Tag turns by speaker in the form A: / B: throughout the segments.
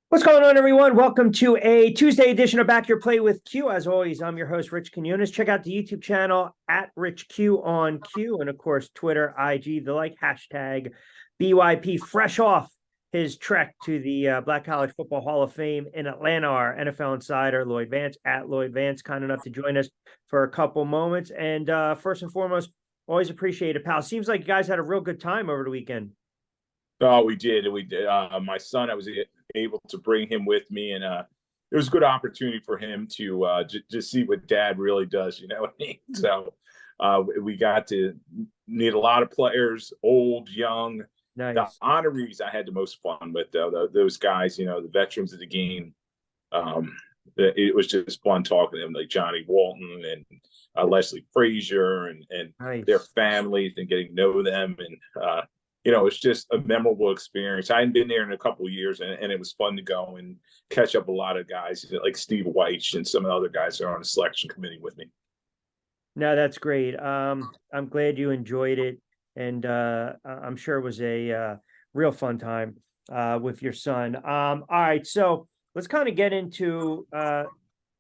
A: What's going on, everyone? Welcome to a Tuesday edition of Back Your Play with Q. As always, I'm your host, Rich Quinones. Check out the YouTube channel at Rich Q on Q, and of course, Twitter, IG, the hashtag BYP. Fresh off his trek to the Black College Football Hall of Fame in Atlanta, our NFL Insider Lloyd Vance at Lloyd Vance, kind enough to join us for a couple moments. And first and foremost, always appreciate it, pal. Seems like you guys had a real good time over the weekend.
B: Oh, we did. We did. My son, I was able to bring him with me, and it was a good opportunity for him to just see what Dad really does. You know what I mean? So we got to meet a lot of players, old, young. The
A: Nice.
B: honorees I had the most fun with, though. Those guys, the veterans of the game. It was just fun talking to them, like Johnny Walton and Leslie Frazier and their
A: Nice.
B: families, and getting to know them. And it's just a memorable experience. I hadn't been there in a couple of years, and it was fun to go and catch up a lot of guys like Steve White and some of the other guys that are on the selection committee with me.
A: No, that's great. I'm glad you enjoyed it, and I'm sure it was a real fun time with your son. All right, so let's kind of get into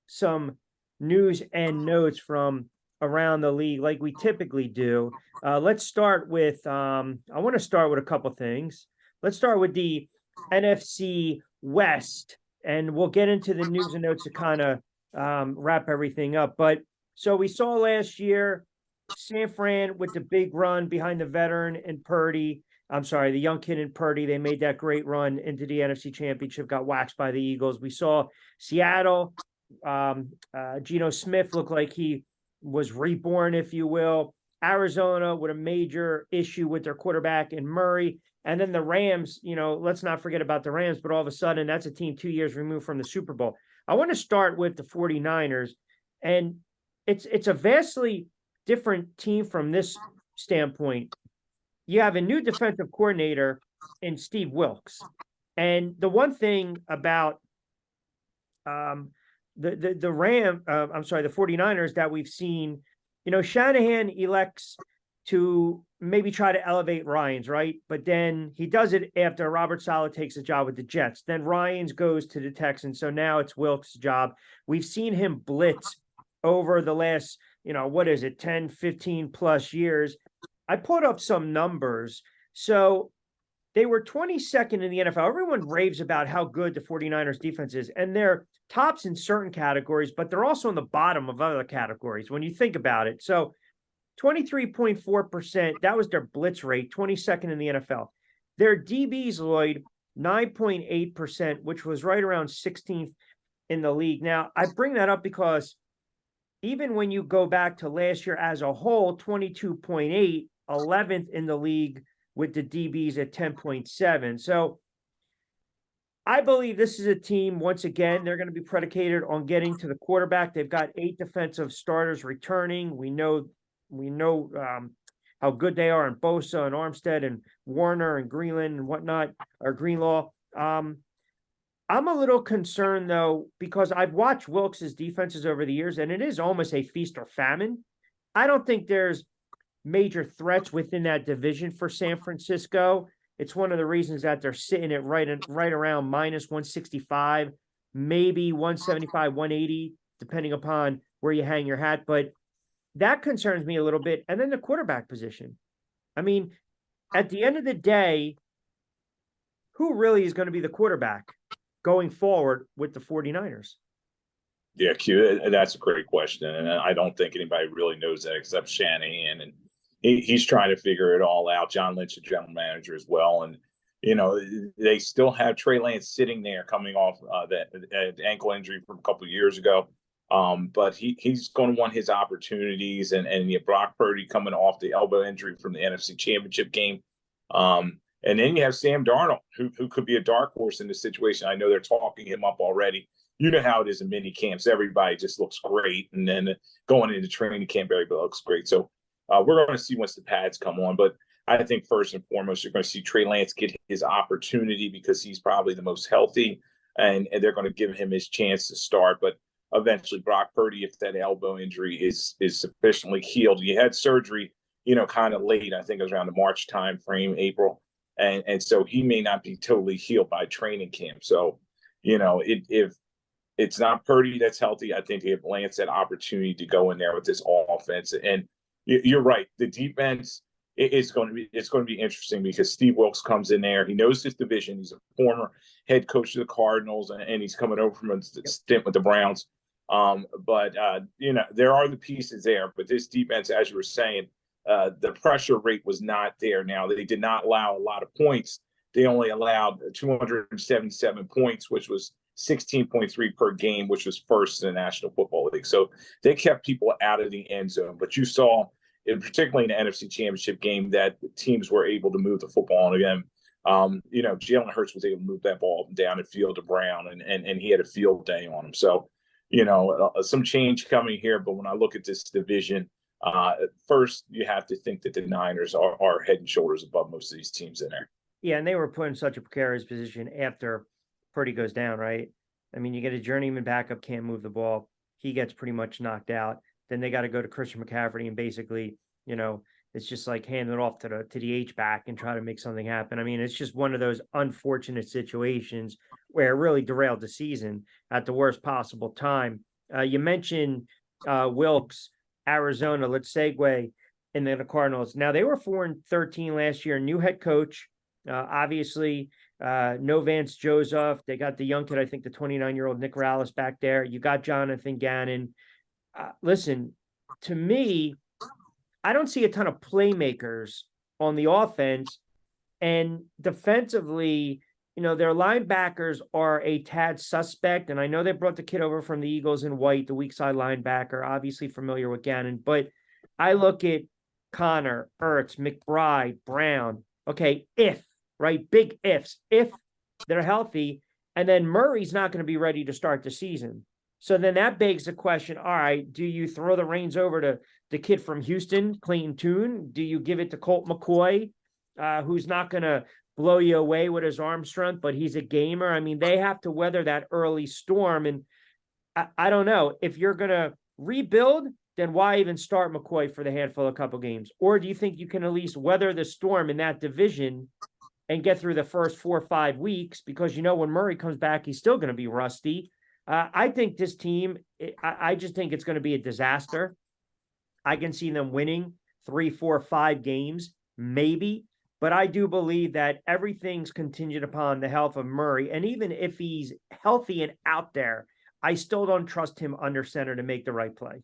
A: some news and notes from around the league, like we typically do. Let's start with. I want to start with a couple things. Let's start with the NFC West, and we'll get into the news and notes to kind of wrap everything up. But so we saw last year, San Fran with the big run behind the veteran and Purdy. I'm sorry, the young kid in Purdy. They made that great run into the NFC Championship, got waxed by the Eagles. We saw Seattle. Geno Smith looked like he was reborn, if you will. Arizona with a major issue with their quarterback in Murray. And then the Rams, let's not forget about the Rams, but all of a sudden that's a team 2 years removed from the Super Bowl. I want to start with the 49ers, and it's a vastly different team from this standpoint. You have a new defensive coordinator in Steve Wilks. And the one thing about the 49ers that we've seen, Shanahan elects to maybe try to elevate Ryans, right? But then he does it after Robert Saleh takes a job with the Jets. Then Ryans goes to the Texans. So now it's Wilks' job. We've seen him blitz over the last, 10, 15 plus years. I put up some numbers. So they were 22nd in the NFL. Everyone raves about how good the 49ers defense is, and they're tops in certain categories, but they're also in the bottom of other categories when you think about it. So 23.4%, that was their blitz rate, 22nd in the NFL. Their DBs, Lloyd, 9.8%, which was right around 16th in the league. Now, I bring that up because even when you go back to last year as a whole, 22.8, 11th in the league with the DBs at 10.7. So I believe this is a team, once again, they're going to be predicated on getting to the quarterback. They've got 8 defensive starters returning. We know how good they are in Bosa and Armstead and Warner and Greenland and whatnot, or Greenlaw. I'm a little concerned, though, because I've watched Wilks' defenses over the years, and it is almost a feast or famine. I don't think there's major threats within that division for San Francisco. It's one of the reasons that they're sitting at right around minus 165, maybe 175, 180, depending upon where you hang your hat. But that concerns me a little bit. And then the quarterback position. I mean, at the end of the day, who really is going to be the quarterback going forward with the 49ers?
B: Yeah, Q, that's a great question. And I don't think anybody really knows that except Shanahan. And he's trying to figure it all out. John Lynch, the general manager, as well. And, they still have Trey Lance sitting there coming off that ankle injury from a couple of years ago. But he's going to want his opportunities. And you have Brock Purdy coming off the elbow injury from the NFC Championship game. And then you have Sam Darnold, who could be a dark horse in this situation. I know they're talking him up already. You know how it is in mini camps. Everybody just looks great. And then going into training camp, everybody looks great. So we're going to see once the pads come on. But I think first and foremost, you're going to see Trey Lance get his opportunity because he's probably the most healthy. And they're going to give him his chance to start. But eventually, Brock Purdy, if that elbow injury is sufficiently healed, he had surgery, kind of late. I think it was around the March time frame, April. And so he may not be totally healed by training camp. So, if it's not Purdy that's healthy, I think they have Lance that opportunity to go in there with this offense. And you're right, the defense it's going to be interesting because Steve Wilkes comes in there. He knows his division. He's a former head coach of the Cardinals, and he's coming over from a stint with the Browns. But there are the pieces there. But this defense, as you were saying, the pressure rate was not there. Now they did not allow a lot of points. They only allowed 277 points, which was 16.3 per game, which was first in the National Football League. So they kept people out of the end zone. But you saw, particularly in the NFC Championship game, that teams were able to move the football on again. Jalen Hurts was able to move that ball down the field to Brown, and he had a field day on him. So, some change coming here. But when I look at this division, first you have to think that the Niners are head and shoulders above most of these teams in there.
A: Yeah, and they were put in such a precarious position after Purdy goes down, right? I mean, you get a journeyman backup, can't move the ball. He gets pretty much knocked out. Then they got to go to Christian McCaffrey and basically, it's just like hand it off to the H-back and try to make something happen. I mean, it's just one of those unfortunate situations where it really derailed the season at the worst possible time. You mentioned Wilkes, Arizona. Let's segue into the Cardinals. Now, they were 4-13 last year. New head coach, obviously, no Vance Joseph. They got the young kid, I think the 29-year-old Nick Rallis back there. You got Jonathan Gannon. Listen, to me, I don't see a ton of playmakers on the offense, and defensively, their linebackers are a tad suspect. And I know they brought the kid over from the Eagles in White, the weak side linebacker, obviously familiar with Gannon, but I look at Connor, Ertz, McBride, Brown. Okay, big ifs, if they're healthy, and then Murray's not going to be ready to start the season. So then that begs the question, all right, do you throw the reins over to the kid from Houston, Clayton Tune? Do you give it to Colt McCoy, who's not going to blow you away with his arm strength, but he's a gamer? I mean, they have to weather that early storm. And I don't know. If you're going to rebuild, then why even start McCoy for the handful of couple games? Or do you think you can at least weather the storm in that division and get through the first 4 or 5 weeks? Because, when Murray comes back, he's still going to be rusty. I think this team, I just think it's going to be a disaster. I can see them winning 3, 4, 5 games, maybe. But I do believe that everything's contingent upon the health of Murray. And even if he's healthy and out there, I still don't trust him under center to make the right play.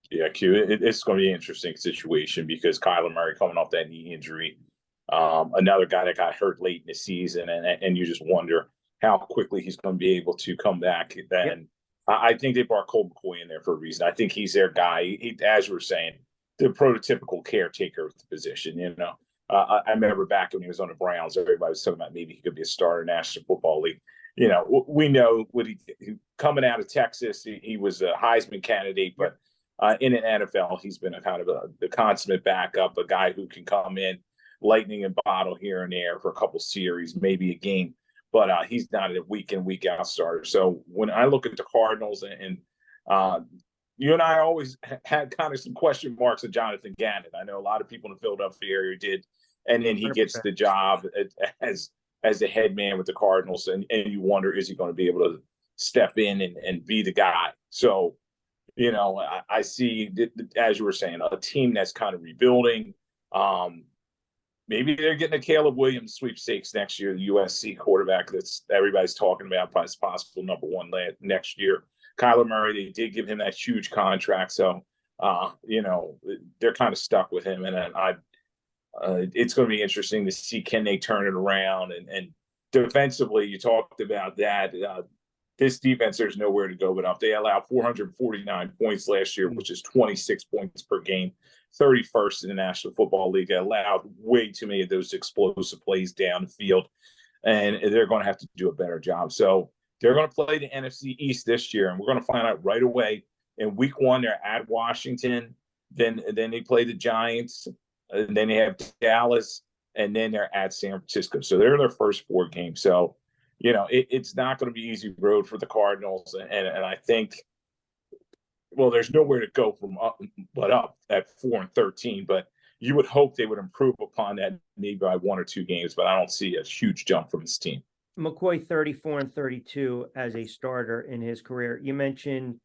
B: Yeah, Q, it's going to be an interesting situation because Kyler Murray coming off that knee injury, another guy that got hurt late in the season, and you just wonder how quickly he's going to be able to come back. Then I think they brought Colt McCoy in there for a reason. I think he's their guy. He, as you were saying, the prototypical caretaker of the position. I remember back when he was on the Browns, everybody was talking about maybe he could be a starter in the National Football League. We know what he coming out of Texas, he was a Heisman candidate, but in an NFL, he's been a kind of the consummate backup, a guy who can come in, lightning and bottle here and there for a couple series, maybe a game. But he's not a week in, week out starter. So when I look at the Cardinals, and you and I always had kind of some question marks of Jonathan Gannon. I know a lot of people in the Philadelphia area did, and then he 100%. Gets the job as the head man with the Cardinals, and you wonder, is he going to be able to step in and be the guy? So, I see, as you were saying, a team that's kind of rebuilding. Maybe they're getting a Caleb Williams sweepstakes next year, the USC quarterback that's everybody's talking about, probably possible number one next year. Kyler Murray, they did give him that huge contract. So, they're kind of stuck with him. And it's going to be interesting to see, can they turn it around? And defensively, you talked about that. This defense, there's nowhere to go but up. They allowed 449 points last year, which is 26 points per game. 31st in the National Football League. They allowed way too many of those explosive plays down the field, and they're going to have to do a better job. So they're going to play the NFC East this year, and we're going to find out right away. In Week 1, they're at Washington. Then they play the Giants, and then they have Dallas, and then they're at San Francisco. So they're their first 4 games. So, it's not going to be easy road for the Cardinals, and I think – well, there's nowhere to go from up at 4-13, but you would hope they would improve upon that maybe by 1 or 2 games, but I don't see a huge jump from this team.
A: McCoy 34 and 32 as a starter in his career. You mentioned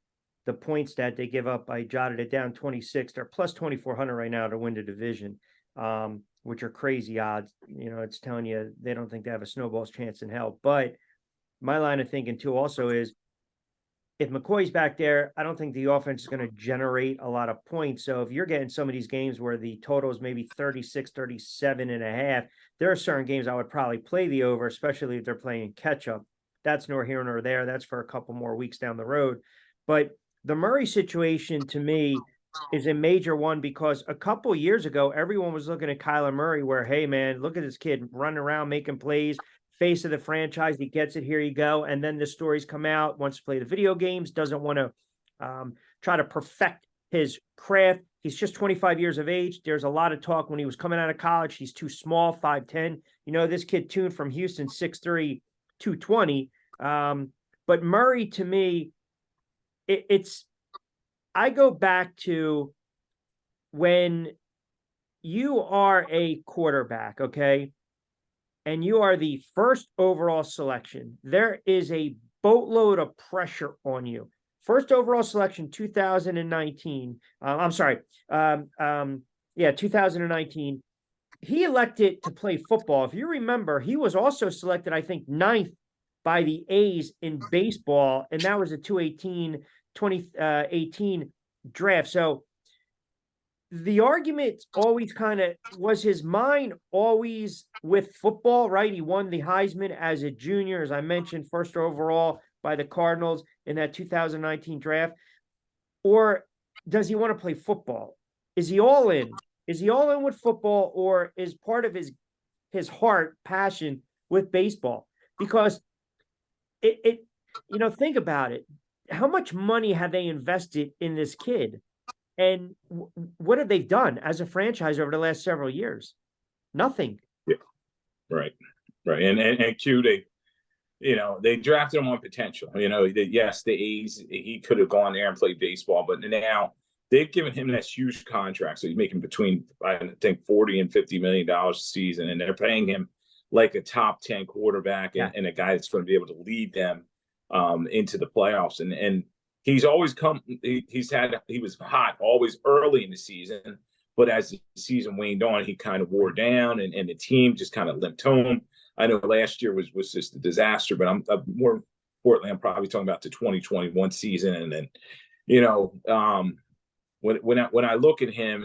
A: the points that they give up. I jotted it down, 26. They're plus 2,400 right now to win the division, which are crazy odds. You know, it's telling you they don't think they have a snowball's chance in hell. But my line of thinking too also is, if McCoy's back there, I don't think the offense is going to generate a lot of points. So if you're getting some of these games where the total is maybe 36, 37 and a half, there are certain games I would probably play the over, especially if they're playing catch up. That's nor here nor there. That's for a couple more weeks down the road. But the Murray situation to me is a major one, because a couple years ago, everyone was looking at Kyler Murray where, hey, man, look at this kid running around making plays, face of the franchise. He gets it. Here you go. And then the stories come out, wants to play the video games, doesn't want to try to perfect his craft. He's just 25 years of age. There's a lot of talk when he was coming out of college. He's too small, 5'10". You know, this kid tuned from Houston, 6'3", 220. But Murray, to me, I go back to when you are a quarterback, okay, and you are the first overall selection, there is a boatload of pressure on you. First overall selection, 2019. I'm sorry. 2019. He elected to play football. If you remember, he was also selected, I think, 9th by the A's in baseball, and that was a 2018 draft. So the argument always kind of was, his mind always with football, right? He won the Heisman as a junior, as I mentioned, first overall by the Cardinals in that 2019 draft. Or does he want to play football? Is he all in? Is he all in with football, or is part of his heart, passion with baseball? Because it think about it. How much money have they invested in this kid? And what have they done as a franchise over the last several years? Nothing.
B: Yeah, right. And Q, they drafted him on potential. Yes, the A's, he could have gone there and played baseball, but now they've given him this huge contract. So he's making between, I think, $40 and $50 million a season, and they're paying him like a top 10 quarterback and a guy that's going to be able to lead them into the playoffs. And he's always he was hot always early in the season, but as the season waned on, he kind of wore down, and the team just kind of limped home. I know last year was just a disaster, but I'm more importantly, I'm probably talking about the 2021 season. And then, when I look at him,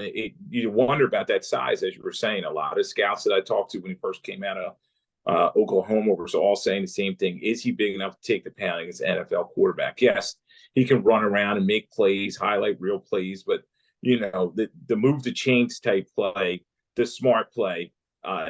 B: you wonder about that size, as you were saying. A lot of scouts that I talked to when he first came out of Oklahoma was all saying the same thing. Is he big enough to take the pounding as an NFL quarterback? Yes, he can run around and make plays, highlight real plays, but the move the chains type play, the smart play,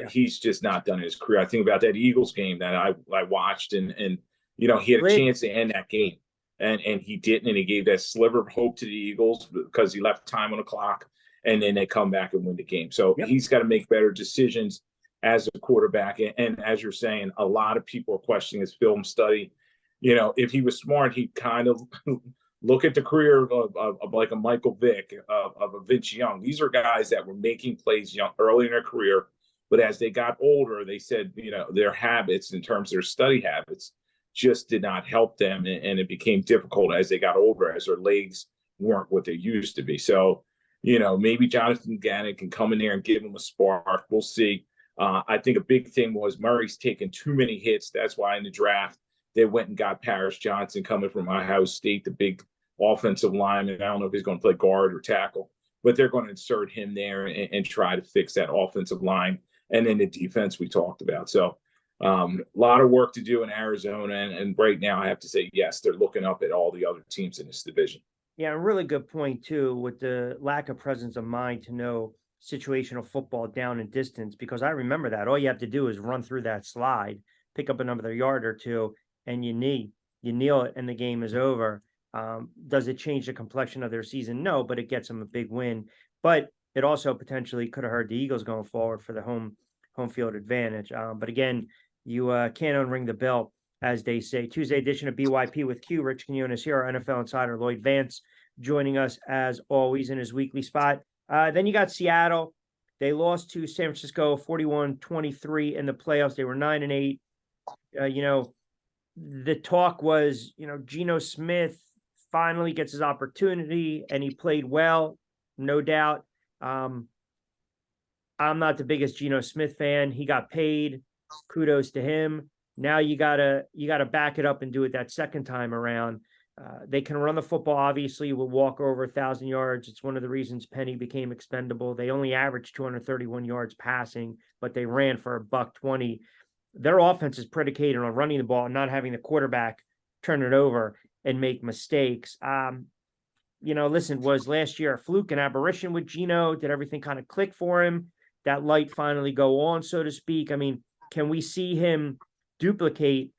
B: he's just not done in his career. I think about that Eagles game that I watched, and he had a chance to end that game, and he didn't, and he gave that sliver of hope to the Eagles because he left time on the clock, and then they come back and win the game. So he's got to make better decisions as a quarterback. And as you're saying, a lot of people are questioning his film study. If he was smart, he'd kind of look at the career of like a Michael Vick, of a Vince Young. These are guys that were making plays early in their career, but as they got older, they said, their habits, in terms of their study habits, just did not help them. And it became difficult as they got older, as their legs weren't what they used to be. So, maybe Jonathan Gannon can come in there and give him a spark. We'll see. I think a big thing was Murray's taken too many hits. That's why in the draft, they went and got Paris Johnson coming from Ohio State, the big offensive lineman. I don't know if he's going to play guard or tackle, but they're going to insert him there and try to fix that offensive line. And then the defense we talked about. So a lot of work to do in Arizona. And right now, I have to say, yes, they're looking up at all the other teams in this division.
A: Yeah, a really good point, too, with the lack of presence of mind to know situational football down and distance, because I remember that. All you have to do is run through that slide, pick up another yard or two, and you kneel it, and the game is over. Does it change the complexion of their season? No, but it gets them a big win. But it also potentially could have hurt the Eagles going forward for the home field advantage. But again, you can't unring the bell, as they say. Tuesday edition of BYP with Q. Rich Quinones here, our NFL Insider Lloyd Vance joining us as always in his weekly spot. Then you got Seattle. They lost to San Francisco 41-23 in the playoffs. They were 9-8. The talk was, Geno Smith finally gets his opportunity and he played well, no doubt. I'm not the biggest Geno Smith fan. He got paid. Kudos to him. Now you gotta back it up and do it that second time around. They can run the football, obviously, will walk over 1,000 yards. It's one of the reasons Penny became expendable. They only averaged 231 yards passing, but they ran for $120. Their offense is predicated on running the ball and not having the quarterback turn it over and make mistakes. Listen, was last year a fluke, an aberration with Geno? Did everything kind of click for him? That light finally go on, so to speak? I mean, can we see him duplicate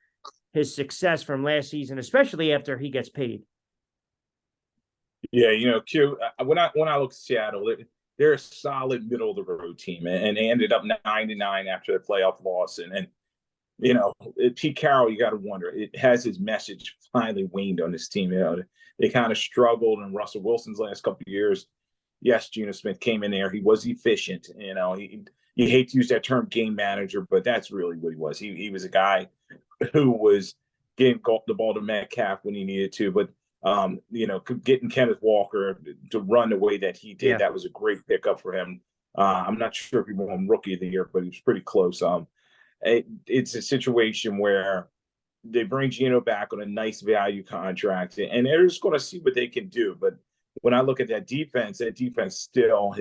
A: his success from last season, especially after he gets paid?
B: Yeah, Q. When I look at Seattle, they're a solid middle of the road team, and they ended up 9-9 after the playoff loss. And Pete Carroll, you got to wonder, has his message finally waned on this team? They kind of struggled in Russell Wilson's last couple of years. Yes, Geno Smith came in there. He was efficient. You hate to use that term game manager, but that's really what he was. He was a guy who was getting the ball to Metcalf when he needed to, but getting Kenneth Walker to run the way that he did, that was a great pickup for him. I'm not sure if he won Rookie of the Year, but he was pretty close. It's a situation where they bring Geno back on a nice value contract, and they're just going to see what they can do. But when I look at that defense still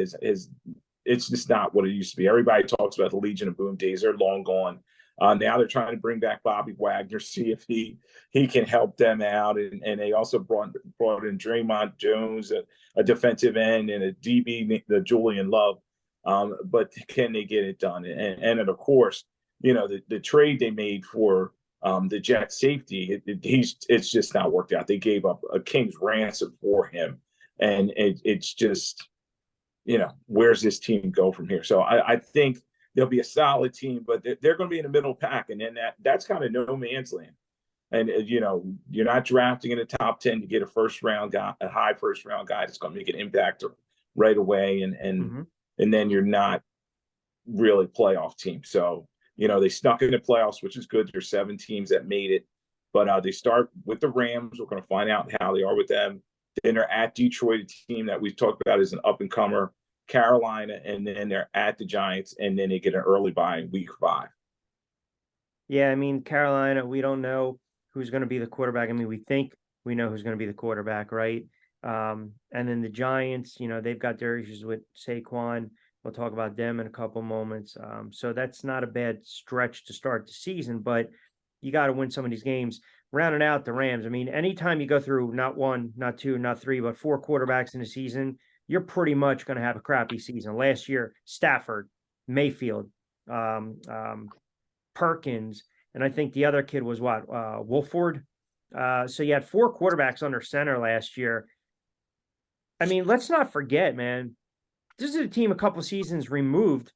B: it's just not what it used to be. Everybody talks about the Legion of Boom days; they're long gone. Now they're trying to bring back Bobby Wagner, see if he can help them out, and they also brought in Draymond Jones, a defensive end, and a DB, the Julian Love. But can they get it done? And of course, the trade they made for the Jet safety, it's just not worked out. They gave up a king's ransom for him, and it's just, where's this team go from here? So I think they'll be a solid team, but they're going to be in the middle pack, and then that's kind of no man's land. And you're not drafting in the top 10 to get a high first round guy that's going to make an impact right away, and then you're not really playoff team. So they snuck in the playoffs, which is good. There's 7 teams that made it, but they start with the Rams. We're going to find out how they are with them. Then they're at Detroit, a team that we've talked about as an up and comer. Carolina, and then they're at the Giants, and then they get an early bye in week 5.
A: Yeah, I mean, Carolina, we don't know who's going to be the quarterback. I mean, we think we know who's going to be the quarterback, right? And then the Giants, they've got their issues with Saquon. We'll talk about them in a couple moments. So that's not a bad stretch to start the season, but you got to win some of these games. Rounding out the Rams, I mean, anytime you go through not 1, not 2, not 3, but 4 quarterbacks in a season, you're pretty much going to have a crappy season. Last year, Stafford, Mayfield, Perkins, and I think the other kid was Wolford. So you had 4 quarterbacks under center last year. I mean, let's not forget, man, this is a team a couple seasons removed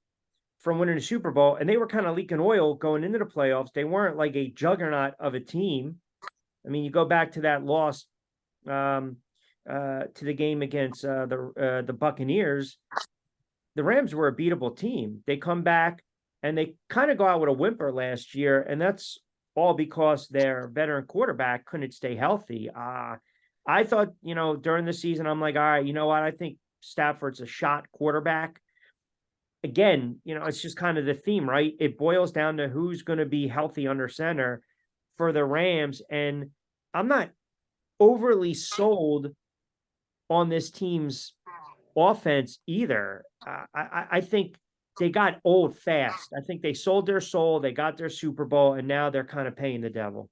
A: from winning a Super Bowl, and they were kind of leaking oil going into the playoffs. They weren't like a juggernaut of a team. I mean, you go back to that loss to the game against the Buccaneers. The Rams were a beatable team. They come back and they kind of go out with a whimper last year, and that's all because their veteran quarterback couldn't stay healthy. I thought, during the season, I'm like, all right, you know what? I think Stafford's a shot quarterback. Again, it's just kind of the theme, right? It boils down to who's going to be healthy under center for the Rams. And I'm not overly sold on this team's offense either. I think they got old fast. I think they sold their soul. They got their Super Bowl, and now they're kind of paying the devil.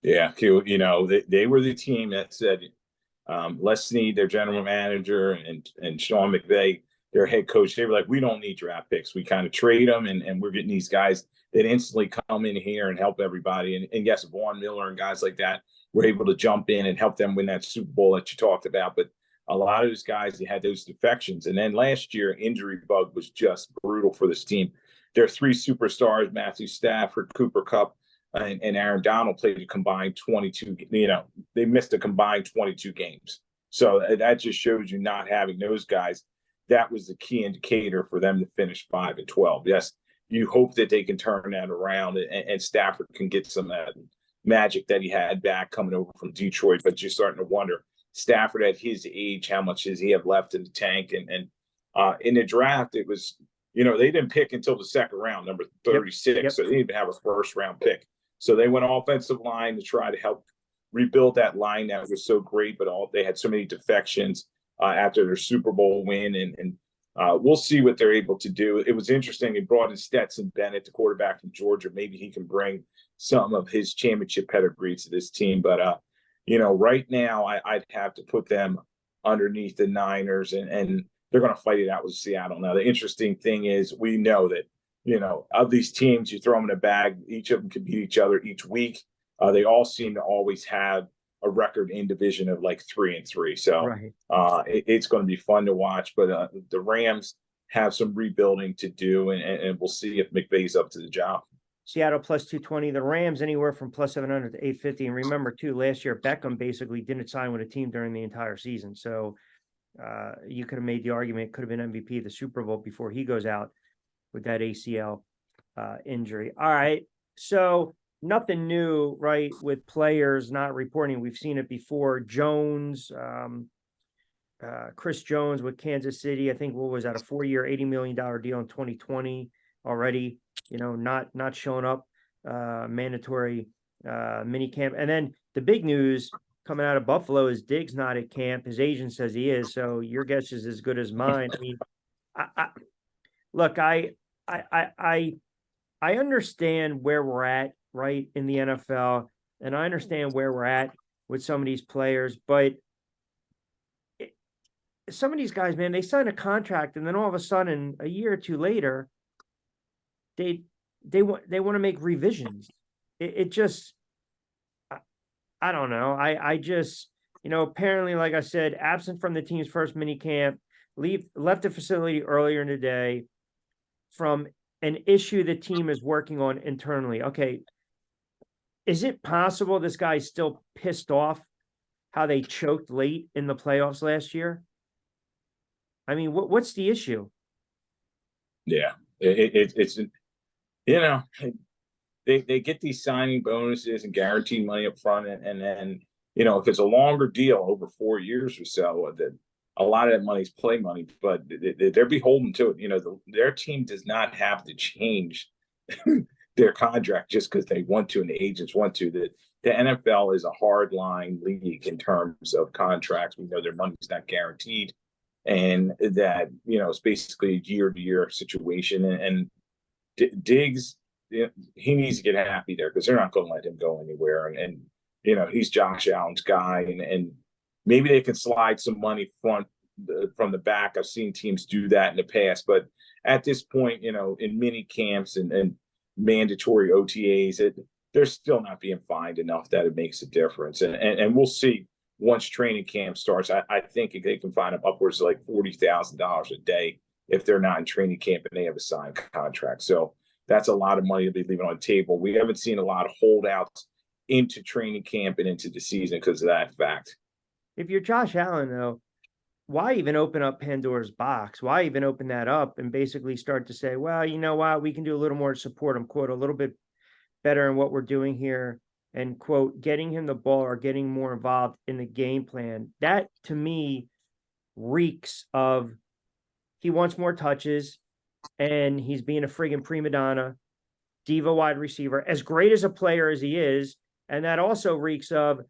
B: Yeah, they were the team that said, Les Snead, their general manager, and Sean McVay, their head coach, they were like, we don't need draft picks. We kind of trade them, and we're getting these guys that instantly come in here and help everybody. And yes, Vaughn Miller and guys like that were able to jump in and help them win that Super Bowl that you talked about. But a lot of those guys, they had those defections. And then last year, injury bug was just brutal for this team. Their 3 superstars, Matthew Stafford, Cooper Kupp, and Aaron Donald, played a combined 22. They missed a combined 22 games. So that just shows you, not having those guys, that was the key indicator for them to finish 5-12. Yes, you hope that they can turn that around, and Stafford can get some of that magic that he had back coming over from Detroit. But you're starting to wonder, Stafford at his age, how much does he have left in the tank? And in the draft, it was, they didn't pick until the second round, number 36.
A: Yep.
B: So they didn't even have a first round pick. So they went offensive line to try to help rebuild that line that was so great, but they had so many defections after their Super Bowl win. And we'll see what they're able to do. It was interesting. They brought in Stetson Bennett, the quarterback from Georgia. Maybe he can bring some of his championship pedigree to this team. But, right now I'd have to put them underneath the Niners, and they're going to fight it out with Seattle. Now, the interesting thing is we know that, of these teams, you throw them in a bag, each of them can beat each other each week. They all seem to always have a record in division of like 3-3. So
A: Right.
B: It's going to be fun to watch. But the Rams have some rebuilding to do, and we'll see if McVay's up to the job.
A: Seattle plus 220. The Rams anywhere from plus 700 to 850. And remember, too, last year, Beckham basically didn't sign with a team during the entire season. So you could have made the argument, could have been MVP of the Super Bowl before he goes out with that ACL injury. All right. So nothing new, right, with players not reporting. We've seen it before. Jones, Chris Jones with Kansas City, I think, what was that, a 4-year, $80 million deal in 2020 already, not showing up, mandatory mini camp. And then the big news coming out of Buffalo is Diggs not at camp. His agent says he is. So your guess is as good as mine. I mean, look, I understand where we're at, right, in the NFL, and I understand where we're at with some of these players, but some of these guys, man, they sign a contract, and then all of a sudden, a year or two later, they want to make revisions. It just, I don't know. I just, apparently, like I said, absent from the team's first mini camp, left the facility earlier in the day from an issue the team is working on internally. Okay, is it possible this guy's still pissed off how they choked late in the playoffs last year? I mean, what's the issue?
B: Yeah, it's they get these signing bonuses and guaranteed money up front, and then if it's a longer deal over 4 years or so, that a lot of that money's play money, but they're beholden to it. Their team does not have to change their contract just because they want to and the agents want to. The NFL is a hard line league in terms of contracts. We know their money's not guaranteed, and that it's basically a year-to-year situation. And Diggs, he needs to get happy there because they're not going to let him go anywhere. And he's Josh Allen's guy, and maybe they can slide some money from the back. I've seen teams do that in the past, but at this point, in mini camps and mandatory OTAs, they're still not being fined enough that it makes a difference. And we'll see once training camp starts. I think they can find them upwards of like $40,000 a day if they're not in training camp and they have a signed contract. So that's a lot of money to be leaving on the table. We haven't seen a lot of holdouts into training camp and into the season because of that fact.
A: If you're Josh Allen, though, why even open up Pandora's box? Why even open that up and basically start to say, well, you know what, we can do a little more to support him, quote, a little bit better in what we're doing here, and quote, getting him the ball or getting more involved in the game plan. That to me reeks of he wants more touches and he's being a friggin' prima donna, diva wide receiver, as great as a player as he is. And that also reeks of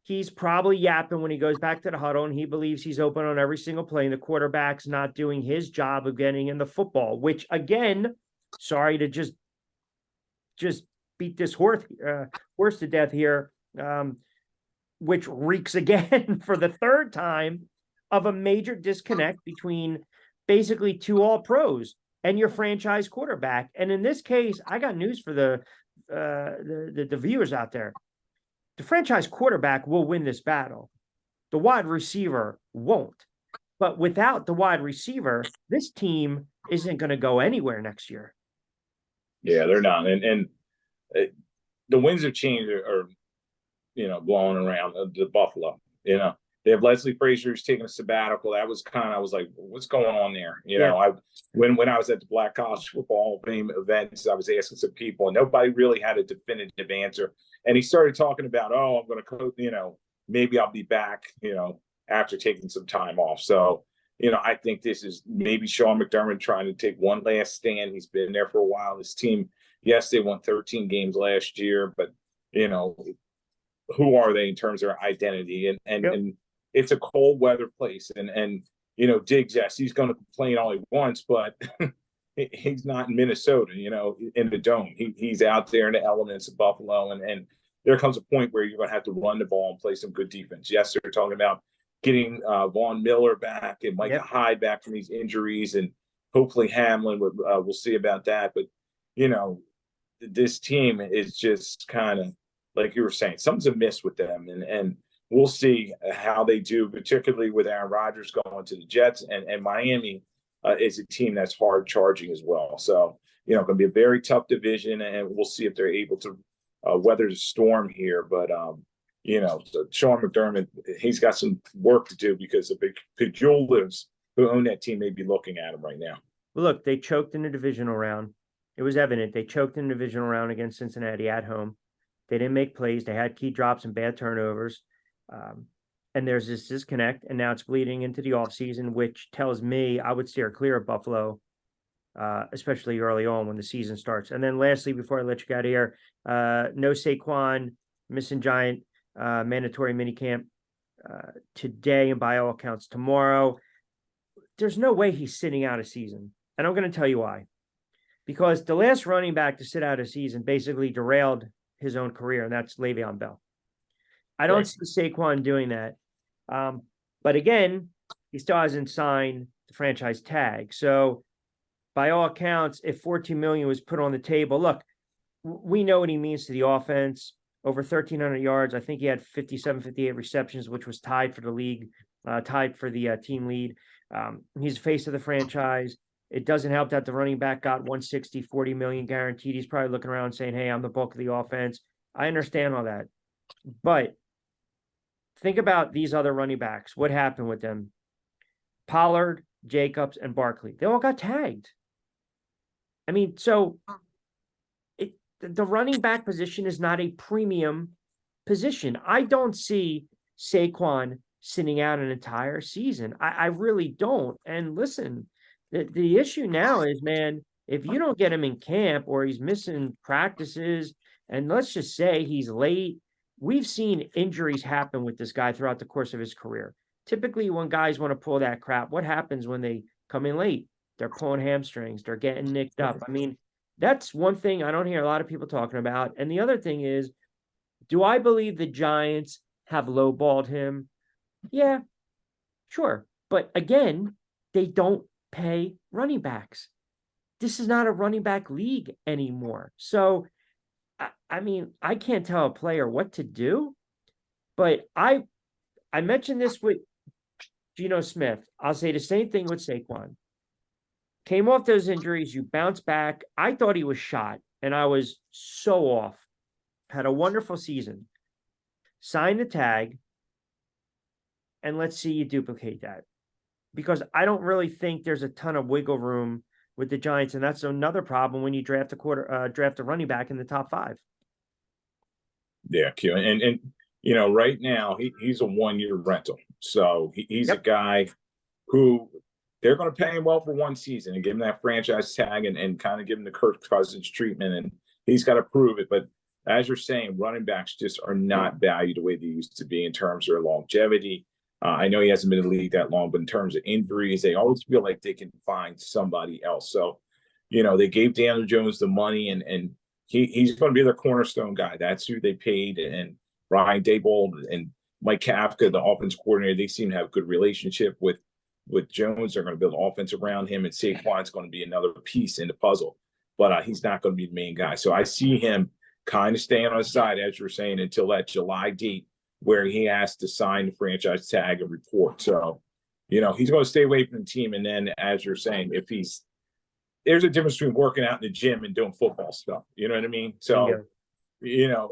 A: he's probably yapping when he goes back to the huddle and he believes he's open on every single play and the quarterback's not doing his job of getting in the football, which again, sorry to just beat this horse to death here, which reeks again for the third time of a major disconnect between basically two all pros and your franchise quarterback. And in this case, I got news for the viewers out there. The franchise quarterback will win this battle. The wide receiver won't. But without the wide receiver, this team isn't going to go anywhere next year.
B: Yeah, they're not. And the winds of change are blowing around the Buffalo. They have Leslie Frazier who's taking a sabbatical. That was I was like, what's going on there?
A: Yeah.
B: When I was at the Black College Football Hall of Fame events, I was asking some people, and nobody really had a definitive answer. And he started talking about, oh, I'm going to coach, maybe I'll be back, after taking some time off. So, I think this is maybe Sean McDermott trying to take one last stand. He's been there for a while. This team, yes, they won 13 games last year, but who are they in terms of their identity? And it's a cold weather place. And Diggs, yes, he's going to complain all he wants, but he's not in Minnesota, in the dome. He's out there in the elements of Buffalo. And there comes a point where you're going to have to run the ball and play some good defense. Yes, they're talking about getting Von Miller back and Micah Hyde back from these injuries, and hopefully Hamlin we'll see about that. But this team is just kind of like you were saying, something's amiss with them, and we'll see how they do, particularly with Aaron Rodgers going to the Jets, and Miami is a team that's hard charging as well. So going to be a very tough division, and we'll see if they're able to weather the storm here. But so Sean McDermott, he's got some work to do because the big Pejolives who own that team may be looking at him right now.
A: Well, look, they choked in the divisional round. It was evident. They choked in the divisional round against Cincinnati at home. They didn't make plays. They had key drops and bad turnovers. And there's this disconnect, and now it's bleeding into the offseason, which tells me I would steer clear of Buffalo, especially early on when the season starts. And then lastly, before I let you get out of here, no Saquon, missing giant mandatory minicamp today, and by all accounts tomorrow. There's no way he's sitting out a season. And I'm going to tell you why. Because the last running back to sit out a season basically derailed his own career, and that's Le'Veon Bell. I don't see Saquon doing that. But again, he still hasn't signed the franchise tag. So by all accounts, if $14 million was put on the table, look, we know what he means to the offense. Over 1,300 yards. I think he had 57, 58 receptions, which was tied for the league, tied for the team lead. He's the face of the franchise. It doesn't help that the running back got 160, 40 million guaranteed. He's probably looking around saying, hey, I'm the bulk of the offense. I understand all that. But think about these other running backs. What happened with them? Pollard, Jacobs, and Barkley. They all got tagged. I mean, so the running back position is not a premium position. I don't see Saquon sitting out an entire season. I really don't. And listen, the issue now is, man, if you don't get him in camp or he's missing practices, and let's just say he's late, we've seen injuries happen with this guy throughout the course of his career. Typically, when guys want to pull that crap, what happens when they come in late? They're pulling hamstrings. They're getting nicked up. I mean, that's one thing I don't hear a lot of people talking about. And the other thing is, do I believe the Giants have lowballed him? Yeah, sure. But again, they don't pay running backs. This is not a running back league anymore. So, I mean, I can't tell a player what to do, but I mentioned this with Geno Smith. I'll say the same thing with Saquon. Came off those injuries, you bounce back. I thought he was shot, and I was so off. Had a wonderful season. Sign the tag, and let's see you duplicate that. Because I don't really think there's a ton of wiggle room with the Giants, and that's another problem when you draft a running back in the top 5.
B: Yeah, Q, and right now he's a 1-year rental, so he's a guy who they're going to pay him well for one season and give him that franchise tag and kind of give him the Kirk Cousins treatment, and he's got to prove it. But as you're saying, running backs just are not valued the way they used to be in terms of their longevity. I know he hasn't been in the league that long, but in terms of injuries, they always feel like they can find somebody else. So, they gave Daniel Jones the money, and he's going to be their cornerstone guy. That's who they paid. And Ryan Daboll and Mike Kafka, the offense coordinator, they seem to have a good relationship with Jones. They're going to build an offense around him, and Saquon's going to be another piece in the puzzle. But he's not going to be the main guy. So I see him kind of staying on the side, as you're saying, until that July date where he has to sign the franchise tag and report. So, he's going to stay away from the team. And then, as you're saying, there's a difference between working out in the gym and doing football stuff. You know what I mean? So,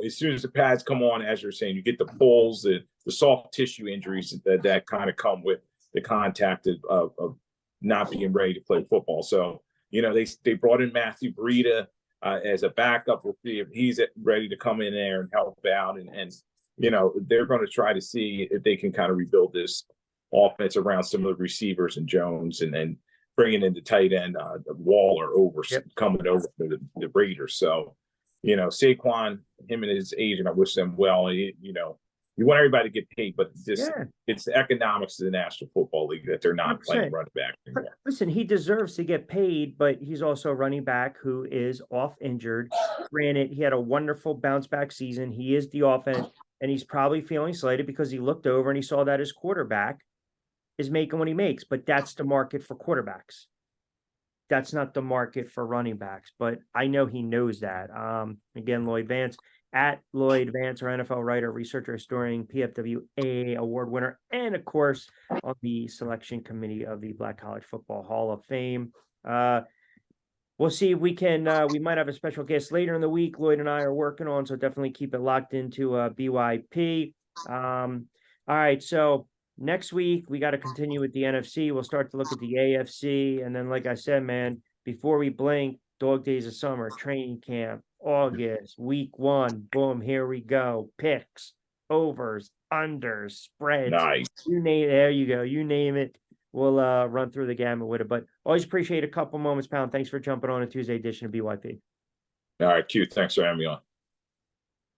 B: as soon as the pads come on, as you're saying, you get the pulls, the soft tissue injuries that kind of come with the contact of not being ready to play football. So, they brought in Matthew Breida as a backup. We'll see if he's ready to come in there and help out. And they're going to try to see if they can kind of rebuild this offense around some of the receivers and Jones, and bringing in the tight end, Waller coming over for the Raiders. So, Saquon, him and his agent, I wish them well. You want everybody to get paid, but it's the economics of the National Football League that they're not
A: 100%.
B: playing running back anymore.
A: Listen, he deserves to get paid, but he's also a running back who is off injured. Granted, he had a wonderful bounce back season. He is the offense, and he's probably feeling slighted because he looked over and he saw that his quarterback is making what he makes, but that's the market for quarterbacks. That's not the market for running backs, but I know he knows that. Again, Lloyd Vance, at Lloyd Vance, our NFL writer, researcher, historian, PFWA award winner, and of course, on the selection committee of the Black College Football Hall of Fame. We'll see if we can, we might have a special guest later in the week. Lloyd and I are working on, so definitely keep it locked into BYP. All right, so next week, we got to continue with the NFC. We'll start to look at the AFC. And then, like I said, man, before we blink, dog days of summer, training camp, August, week 1, boom, here we go. Picks, overs, unders, spreads.
B: Nice.
A: You name it. There you go. You name it. We'll run through the gamut with it. But always appreciate a couple moments, Pound. Thanks for jumping on a Tuesday edition of BYP.
B: All right, Q. Thanks for having me on.